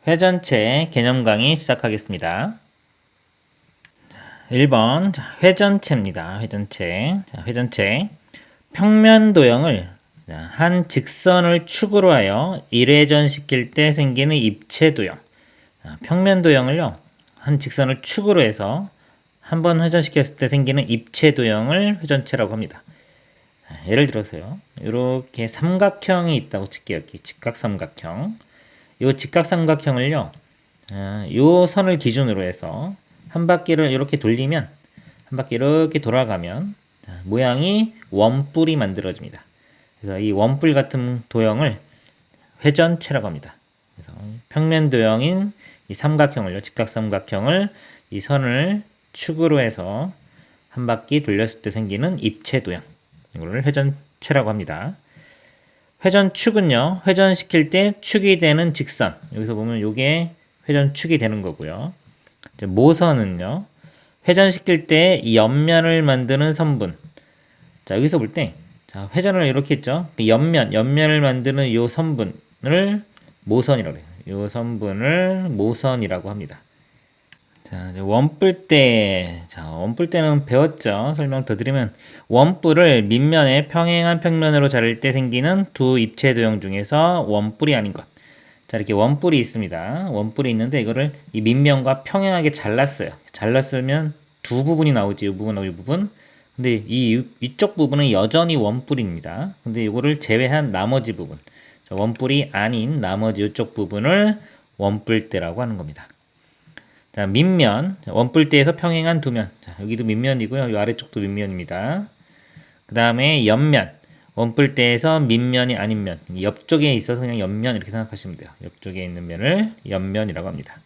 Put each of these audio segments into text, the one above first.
회전체 개념 강의 시작하겠습니다. 1번 회전체입니다. 회전체. 평면 도형을 한 직선을 축으로 하여 일회전시킬 때 생기는 입체 도형. 평면 도형을요, 한 직선을 축으로 해서 한번 회전시켰을 때 생기는 입체 도형을 회전체라고 합니다. 예를 들어서요, 이렇게 삼각형이 있다고 칠게요. 여기 직각삼각형. 이 직각삼각형을요, 요 선을 기준으로 해서 한 바퀴를 이렇게 돌리면, 한 바퀴 이렇게 돌아가면 모양이 원뿔이 만들어집니다. 그래서 이 원뿔 같은 도형을 회전체라고 합니다. 그래서 평면 도형인 이 삼각형을요, 직각삼각형을 이 선을 축으로 해서 한 바퀴 돌렸을 때 생기는 입체 도형, 이거를 회전체라고 합니다. 회전축은요, 회전시킬 때 축이 되는 직선. 여기서 보면 이게 회전축이 되는 거고요. 모선은요, 회전시킬 때 이 옆면을 만드는 선분. 자, 여기서 볼 때, 자, 회전을 이렇게 했죠. 옆면을 만드는 이 선분을 모선이라고 해요. 이 선분을 모선이라고 합니다. 자, 원뿔대는 배웠죠. 설명 더 드리면, 원뿔을 밑면에 평행한 평면으로 자를 때 생기는 두 입체 도형 중에서 원뿔이 아닌 것. 자, 이렇게 원뿔이 있습니다. 원뿔이 있는데 이거를 이 밑면과 평행하게 잘랐어요. 잘랐으면 두 부분이 나오지. 이 부분하고 이 부분. 근데 이쪽 부분은 여전히 원뿔입니다. 근데 이거를 제외한 나머지 부분. 자, 원뿔이 아닌 나머지 이쪽 부분을 원뿔대라고 하는 겁니다. 자, 밑면, 원뿔대에서 평행한 두 면. 자, 여기도 밑면이고요. 이 아래쪽도 밑면입니다. 그 다음에 옆면, 원뿔대에서 밑면이 아닌 면, 옆쪽에 있어서 그냥 옆면 이렇게 생각하시면 돼요. 옆쪽에 있는 면을 옆면이라고 합니다.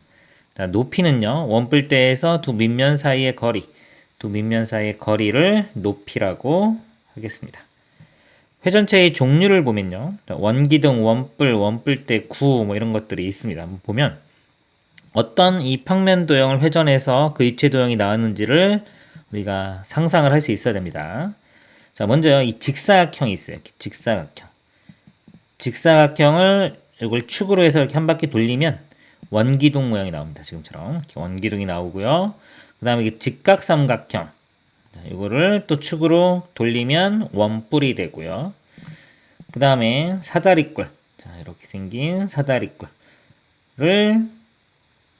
자, 높이는요, 원뿔대에서 두 밑면 사이의 거리를 높이라고 하겠습니다. 회전체의 종류를 보면요, 원기둥, 원뿔, 원뿔대, 구, 뭐 이런 것들이 있습니다. 한번 보면, 어떤 이 평면 도형을 회전해서 그 입체 도형이 나왔는지를 우리가 상상을 할 수 있어야 됩니다. 자, 먼저 이 직사각형이 있어요. 직사각형을 이걸 축으로 해서 이렇게 한 바퀴 돌리면 원기둥 모양이 나옵니다. 지금처럼 이렇게 원기둥이 나오고요. 그 다음에 이게 직각삼각형, 이거를 또 축으로 돌리면 원뿔이 되고요. 그 다음에 사다리꼴, 자, 이렇게 생긴 사다리꼴을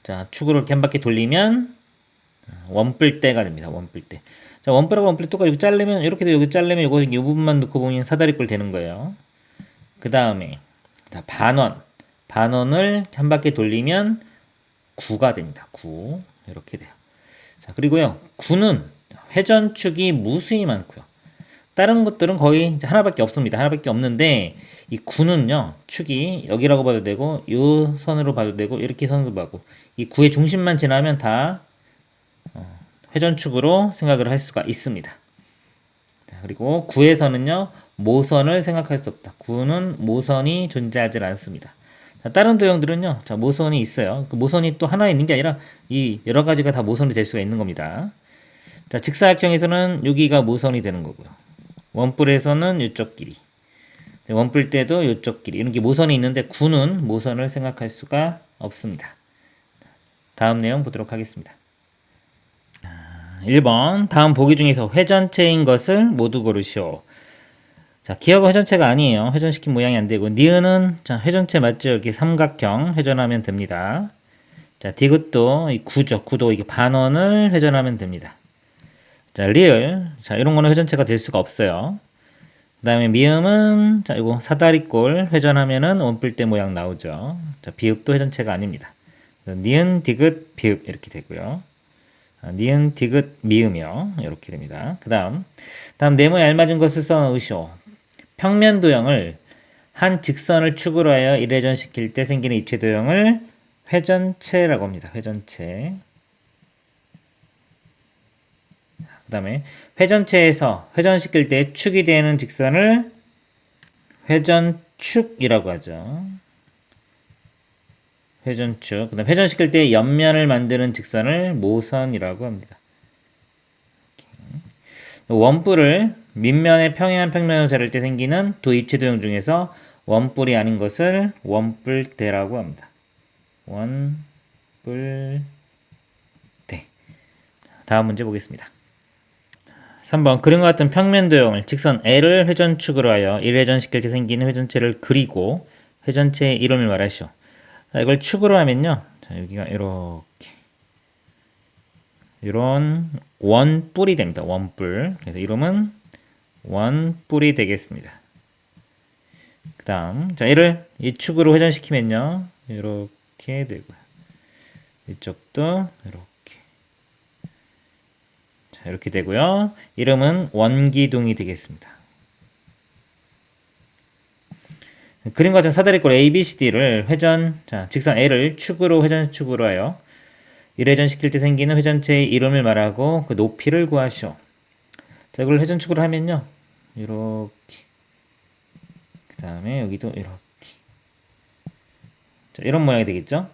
자, 축으로 이렇게 한 바퀴 돌리면 원뿔대가 됩니다. 원뿔대. 자, 원뿔하고 원뿔 똑같이 여기 자르면, 이렇게 여기 자르면 이거 이 부분만 넣고 보면 사다리꼴 되는 거예요. 그 다음에, 자, 반원을 한 바퀴 돌리면 구가 됩니다. 구. 이렇게 돼요. 자, 그리고요, 구는 회전축이 무수히 많고요. 다른 것들은 거의 이제 하나밖에 없습니다. 하나밖에 없는데, 이 구는요, 축이 여기라고 봐도 되고, 요 선으로 봐도 되고, 이렇게 선으로 봐도, 이 구의 중심만 지나면 다 회전축으로 생각을 할 수가 있습니다. 자, 그리고 구에서는요, 모선을 생각할 수 없다. 구는 모선이 존재하지 않습니다. 자, 다른 도형들은요, 자, 모선이 있어요. 그 모선이 또 하나 있는 게 아니라 이 여러 가지가 다 모선이 될 수가 있는 겁니다. 자, 직사각형에서는 여기가 모선이 되는 거고요. 원뿔에서는 이쪽 길이, 원뿔 때도 이쪽 길이, 이런 게 모선이 있는데 구는 모선을 생각할 수가 없습니다. 다음 내용 보도록 하겠습니다. 1번 다음 보기 중에서 회전체인 것을 모두 고르시오. 자, 기억은 회전체가 아니에요. 회전시킨 모양이 안 되고, 니은은 자, 회전체 맞죠? 이렇게 삼각형 회전하면 됩니다. 자, 디귿도 이 구죠. 구도 이게 반원을 회전하면 됩니다. 자, 리을, 자, 이런 거는 회전체가 될 수가 없어요. 그 다음에 미음은, 자, 이거 사다리꼴 회전하면은 원뿔대 모양 나오죠. 자, 비읍도 회전체가 아닙니다. 니은, 디귿, 비읍 이렇게 되고요. 니은, 디귿, 미음이요. 이렇게 됩니다. 다음 네모에 알맞은 것을 써 넣으시오. 평면 도형을 한 직선을 축으로 하여 일회전시킬 때 생기는 입체 도형을 회전체라고 합니다. 회전체. 그 다음에 회전체에서 회전시킬 때 축이 되는 직선을 회전축이라고 하죠. 회전축. 그 다음 회전시킬 때 옆면을 만드는 직선을 모선이라고 합니다. 원뿔을 밑면에 평행한 평면으로 자를 때 생기는 두 입체 도형 중에서 원뿔이 아닌 것을 원뿔대라고 합니다. 원뿔대. 다음 문제 보겠습니다. 3번 그림과 같은 평면 도형을 직선 L을 회전축으로 하여 1회전시킬 때 생기는 회전체를 그리고 회전체의 이름을 말하시오. 자, 이걸 축으로 하면요. 자, 여기가 이렇게 이런 원뿔이 됩니다. 원뿔. 그래서 이름은 원뿔이 되겠습니다. 그 다음 자 얘를 이 축으로 회전시키면요. 이렇게 되고요. 이쪽도 이렇게. 자, 이렇게 되고요. 이름은 원기둥이 되겠습니다. 그림과 같은 사다리꼴 ABCD를 자, 직선 L을 축으로 회전축으로 하여 1회전 시킬 때 생기는 회전체의 이름을 말하고 그 높이를 구하시오. 자, 이걸 회전축으로 하면요. 이렇게. 그 다음에 여기도 이렇게. 자, 이런 모양이 되겠죠?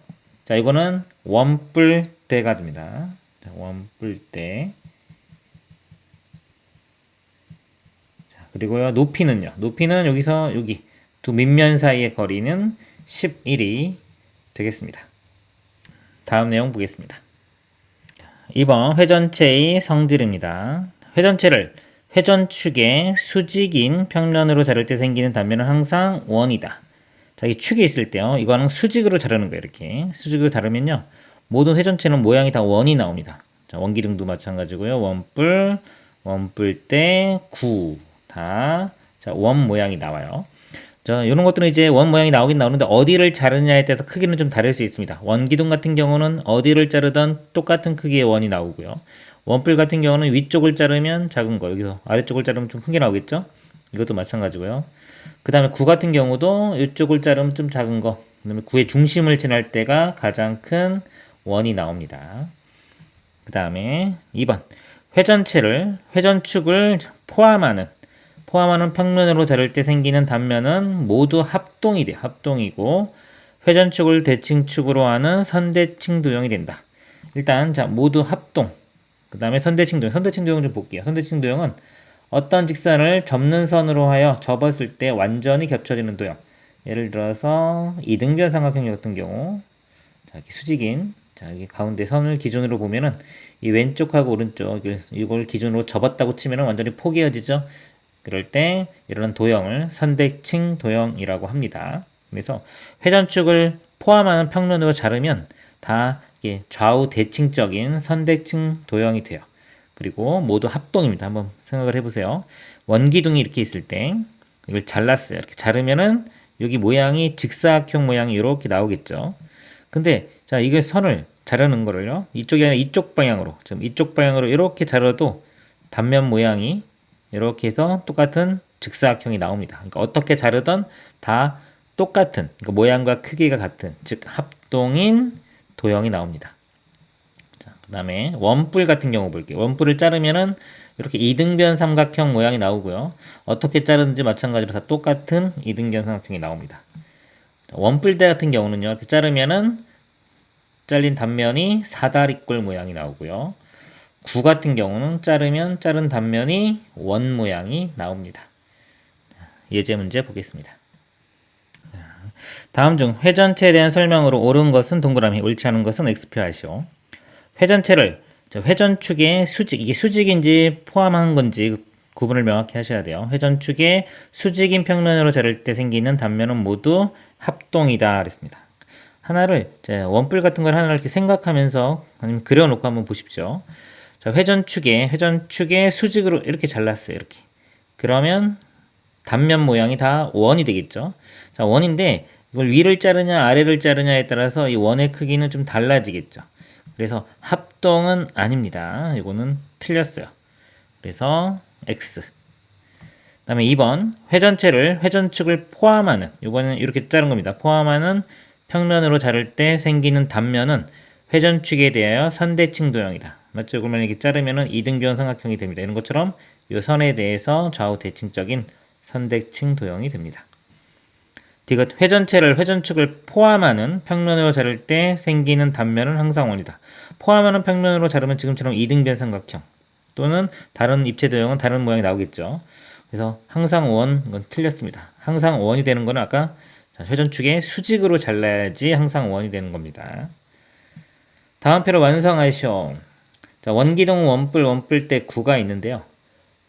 자, 이거는 원뿔대가 됩니다. 자, 원뿔대. 자, 그리고요, 높이는요. 높이는 여기서 여기 두 밑면 사이의 거리는 11이 되겠습니다. 다음 내용 보겠습니다. 2번 회전체의 성질입니다. 회전체를 회전축의 수직인 평면으로 자를 때 생기는 단면은 항상 원이다. 자, 이 축이 있을 때요. 이거는 수직으로 자르는 거예요. 이렇게 수직으로 자르면요. 모든 회전체는 모양이 다 원이 나옵니다. 자, 원기둥도 마찬가지고요. 원뿔, 원뿔대, 구 다 자, 원 모양이 나와요. 자, 이런 것들은 이제 원 모양이 나오긴 나오는데 어디를 자르냐에 따라서 크기는 좀 다를 수 있습니다. 원기둥 같은 경우는 어디를 자르던 똑같은 크기의 원이 나오고요. 원뿔 같은 경우는 위쪽을 자르면 작은 거, 여기서 아래쪽을 자르면 좀 큰 게 나오겠죠? 이것도 마찬가지고요. 그 다음에 구 같은 경우도 이쪽을 자르면 좀 작은 거, 그 다음에 구의 중심을 지날 때가 가장 큰 원이 나옵니다. 그 다음에 2번 회전체를 회전축을 포함하는 평면으로 자를 때 생기는 단면은 모두 합동이 돼. 합동이고 회전축을 대칭축으로 하는 선대칭도형이 된다. 일단 자 모두 합동. 그 다음에 선대칭도형. 선대칭도형 좀 볼게요. 선대칭도형은 어떤 직선을 접는 선으로 하여 접었을 때 완전히 겹쳐지는 도형. 예를 들어서 이등변 삼각형 같은 경우 자 이렇게 수직인 자 여기 가운데 선을 기준으로 보면은 이 왼쪽하고 오른쪽 이걸 기준으로 접었다고 치면은 완전히 포개어지죠. 그럴 때 이런 도형을 선대칭 도형이라고 합니다. 그래서 회전축을 포함하는 평면으로 자르면 다 이게 좌우 대칭적인 선대칭 도형이 돼요. 그리고 모두 합동입니다. 한번 생각을 해보세요. 원기둥이 이렇게 있을 때 이걸 잘랐어요. 이렇게 자르면은 여기 모양이 직사각형 모양이 이렇게 나오겠죠. 근데 자 이게 선을 자르는 거를요. 이쪽이 아니라 이쪽 방향으로 지금 이쪽 방향으로 이렇게 자르도 단면 모양이 이렇게 해서 똑같은 직사각형이 나옵니다. 그러니까 어떻게 자르던 다 똑같은 그러니까 모양과 크기가 같은 즉 합동인 도형이 나옵니다. 자, 그다음에 원뿔 같은 경우 볼게요. 원뿔을 자르면은 이렇게 이등변 삼각형 모양이 나오고요. 어떻게 자르는지 마찬가지로 다 똑같은 이등변 삼각형이 나옵니다. 자, 원뿔대 같은 경우는요. 이렇게 자르면은 잘린 단면이 사다리꼴 모양이 나오고요. 구 같은 경우는 자르면 자른 단면이 원 모양이 나옵니다. 예제 문제 보겠습니다. 다음 중 회전체에 대한 설명으로 옳은 것은 동그라미, 옳지 않은 것은 X표 하시오. 회전체를 회전축의 수직, 이게 수직인지 포함한 건지 구분을 명확히 하셔야 돼요. 회전축의 수직인 평면으로 자를 때 생기는 단면은 모두 합동이다 그랬습니다. 하나를 원뿔 같은 걸 하나를 이렇게 생각하면서 아니면 그려놓고 한번 보십시오. 자, 회전축에 수직으로 이렇게 잘랐어요. 이렇게. 그러면 단면 모양이 다 원이 되겠죠. 자, 원인데 이걸 위를 자르냐 아래를 자르냐에 따라서 이 원의 크기는 좀 달라지겠죠. 그래서 합동은 아닙니다. 이거는 틀렸어요. 그래서 X. 그다음에 2번 회전체를 회전축을 포함하는 이거는 이렇게 자른 겁니다. 포함하는 평면으로 자를 때 생기는 단면은 회전축에 대하여 선대칭 도형이다. 맞죠? 이걸 만약에 자르면은 이등변 삼각형이 됩니다. 이런 것처럼 이 선에 대해서 좌우 대칭적인 선대칭 도형이 됩니다. 디귿 회전체를 회전축을 포함하는 평면으로 자를 때 생기는 단면은 항상 원이다. 포함하는 평면으로 자르면 지금처럼 이등변 삼각형 또는 다른 입체 도형은 다른 모양이 나오겠죠. 그래서 항상 원 이건 틀렸습니다. 항상 원이 되는 거는 아까 자, 회전축에 수직으로 잘라야지 항상 원이 되는 겁니다. 다음 표를 완성하시오. 자, 원기둥 원뿔 때 9가 있는데요.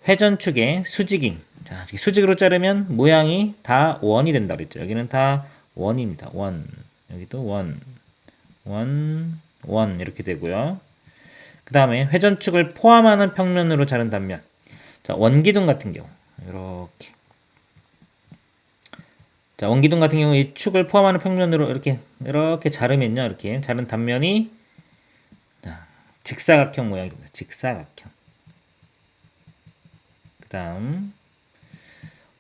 회전축에 수직인. 자, 수직으로 자르면 모양이 다 원이 된다 그랬죠. 여기는 다 원입니다. 원. 여기도 원. 이렇게 되고요. 그 다음에 회전축을 포함하는 평면으로 자른 단면. 자, 원기둥 같은 경우. 이렇게. 자, 원기둥 같은 경우 이 축을 포함하는 평면으로 이렇게 자르면요. 이렇게 자른 단면이 직사각형 모양입니다. 직사각형. 그 다음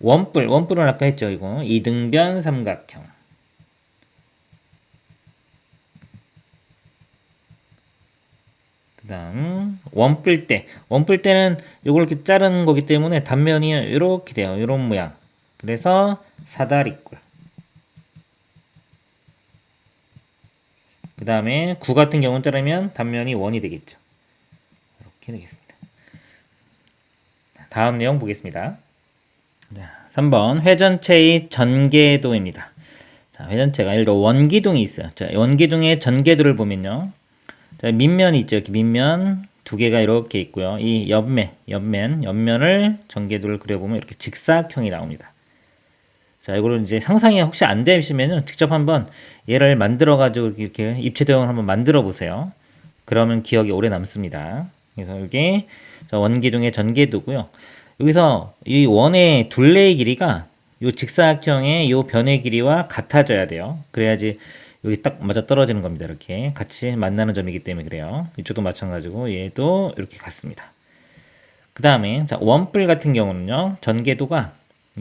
원뿔은 아까 했죠. 이거 이등변 삼각형. 그 다음 원뿔대는 요걸 이렇게 자르는 거기 때문에 단면이 이렇게 돼요. 이런 모양. 그래서 사다리꼴. 그 다음에 구 같은 경우는 자르면 단면이 원이 되겠죠. 이렇게 되겠습니다. 다음 내용 보겠습니다. 3번 회전체의 전개도입니다. 자, 회전체가 예를 들어 원기둥이 있어요. 자, 원기둥의 전개도를 보면요. 자, 밑면이 있죠. 이렇게 밑면 두 개가 이렇게 있고요. 이 옆면을 전개도를 그려보면 이렇게 직사각형이 나옵니다. 자, 이거를 이제 상상이 혹시 안 되시면은 직접 한번 얘를 만들어 가지고 이렇게 입체 도형을 한번 만들어 보세요. 그러면 기억이 오래 남습니다. 그래서 이게 원기둥의 전개도고요. 여기서 이 원의 둘레의 길이가 이 직사각형의 이 변의 길이와 같아져야 돼요. 그래야지 여기 딱 맞아 떨어지는 겁니다. 이렇게 같이 만나는 점이기 때문에 그래요. 이쪽도 마찬가지고 얘도 이렇게 같습니다. 그 다음에 원뿔 같은 경우는요. 전개도가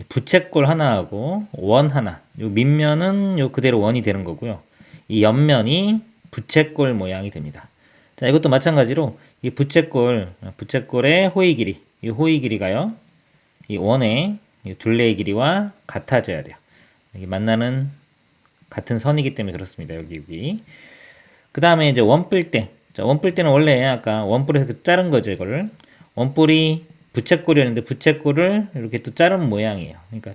부채꼴 하나하고 원 하나. 요 밑면은 요 그대로 원이 되는 거고요. 이 옆면이 부채꼴 모양이 됩니다. 자, 이것도 마찬가지로 이 부채꼴의 호의 길이, 이 호의 길이가요. 이 원의 이 둘레의 길이와 같아져야 돼요. 여기 만나는 같은 선이기 때문에 그렇습니다. 여기. 그 다음에 이제 원뿔대. 자, 원뿔대는 원래 아까 원뿔에서 자른 거죠, 이거를. 원뿔이 부채꼴이었는데 부채꼴을 이렇게 또 자른 모양이에요. 그러니까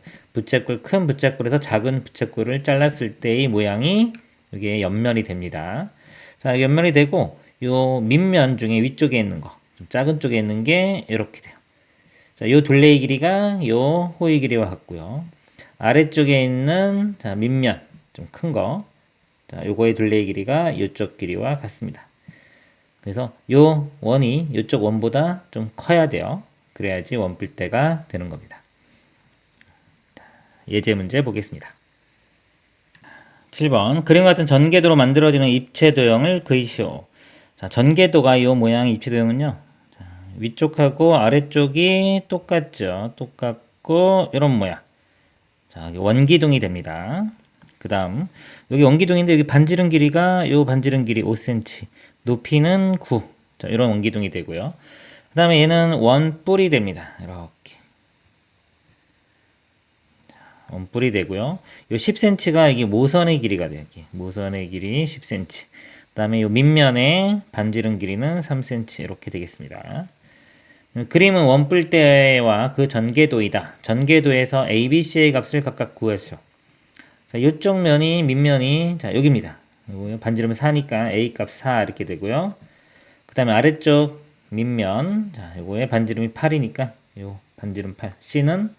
큰 부채꼴에서 작은 부채꼴을 잘랐을 때의 모양이 이게 옆면이 됩니다. 자, 옆면이 되고 요 밑면 중에 위쪽에 있는 거, 좀 작은 쪽에 있는 게 이렇게 돼요. 자, 요 둘레의 길이가 요 호의 길이와 같고요. 아래쪽에 있는 자, 밑면 좀 큰 거. 자, 요거의 둘레의 길이가 요쪽 길이와 같습니다. 그래서 요 원이 요쪽 원보다 좀 커야 돼요. 그래야지 원뿔대가 되는 겁니다. 예제 문제 보겠습니다. 7번 그림 같은 전개도로 만들어지는 입체 도형을 그리시오. 자, 전개도가 이 모양의 입체 도형은요. 자, 위쪽하고 아래쪽이 똑같죠. 똑같고 이런 모양. 자, 원기둥이 됩니다. 그 다음 여기 원기둥인데 여기 반지름 길이가 요 반지름 길이 5cm, 높이는 9. 자, 이런 원기둥이 되고요. 그 다음에 얘는 원뿔이 됩니다. 이렇게. 원뿔이 되고요. 요 10cm가 이게 모선의 길이가 돼요. 여기. 모선의 길이 10cm. 그 다음에 요 밑면의 반지름 길이는 3cm. 이렇게 되겠습니다. 그림은 원뿔대와 그 전개도이다. 전개도에서 A, B, C의 값을 각각 구하시오. 자, 요쪽 면이, 밑면이, 자, 여기입니다. 반지름은 4니까 A 값 4 이렇게 되고요. 그 다음에 아래쪽 밑면, 자, 요거의 반지름이 8이니까 요 반지름 8, C는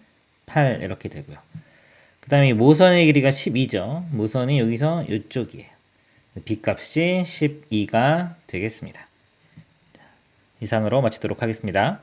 8 이렇게 되고요. 그 다음에 모선의 길이가 12죠. 모선이 여기서 이쪽이에요. B 값이 12가 되겠습니다. 이상으로 마치도록 하겠습니다.